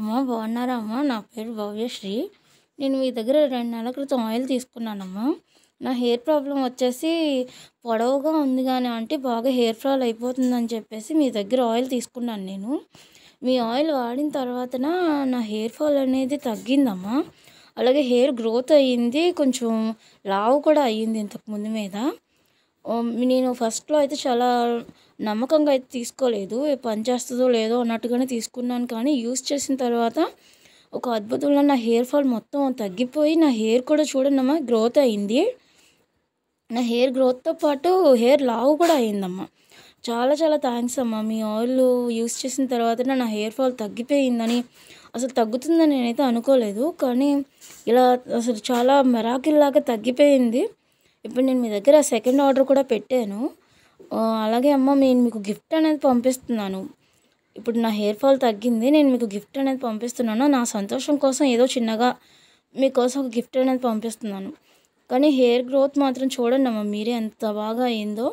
అమ్మ బాగున్నారా అమ్మ? నా పేరు భవ్యశ్రీ. నేను మీ దగ్గర 2 నెలల క్రితం ఆయిల్ తీసుకున్నానమ్మా. నా హెయిర్ ప్రాబ్లమ్ వచ్చేసి పొడవుగా ఉంది గానీ ఆంటీ బాగా హెయిర్ ఫాల్ అయిపోతుందని చెప్పేసి మీ దగ్గర ఆయిల్ తీసుకున్నాను నేను. మీ ఆయిల్ వాడిన తర్వాతన నా హెయిర్ ఫాల్ అనేది తగ్గిందమ్మా. అలాగే హెయిర్ గ్రోత్ అయ్యింది. కొంచెం లావు కూడా అయ్యింది ఇంతకు ముందు మీద. నేను ఫస్ట్‌లో అయితే చాలా నమ్మకంగా అయితే తీసుకోలేదు. పనిచేస్తదో లేదో అన్నట్టుగానే తీసుకున్నాను. కానీ యూజ్ చేసిన తర్వాత ఒక అద్భుతంలా నా హెయిర్ ఫాల్ మొత్తం తగ్గిపోయి, నా హెయిర్ కూడా చూడండమ్మా గ్రోత్ అయింది. నా హెయిర్ గ్రోత్‌తో పాటు హెయిర్ లావు కూడా అయిందమ్మా. చాలా చాలా థ్యాంక్స్ అమ్మా. మీ ఆయిల్ యూజ్ చేసిన తర్వాతనే నా హెయిర్ ఫాల్ తగ్గిపోయిందని, అసలు తగ్గుతుందని నేనైతే అనుకోలేదు. కానీ ఇలా అసలు చాలా మిరాకిల్‌లాగా తగ్గిపోయింది. ఇప్పుడు నేను మీ దగ్గర సెకండ్ ఆర్డర్ కూడా పెట్టాను. అలాగే అమ్మ నేను మీకు గిఫ్ట్ అనేది పంపిస్తున్నాను. ఇప్పుడు నా హెయిర్ ఫాల్ తగ్గింది. నేను మీకు గిఫ్ట్ అనేది పంపిస్తున్నాను. నా సంతోషం కోసం ఏదో చిన్నగా మీకోసం ఒక గిఫ్ట్ అనేది పంపిస్తున్నాను. కానీ హెయిర్ గ్రోత్ మాత్రం చూడండమ్మా మీరే ఎంత బాగా అయిందో.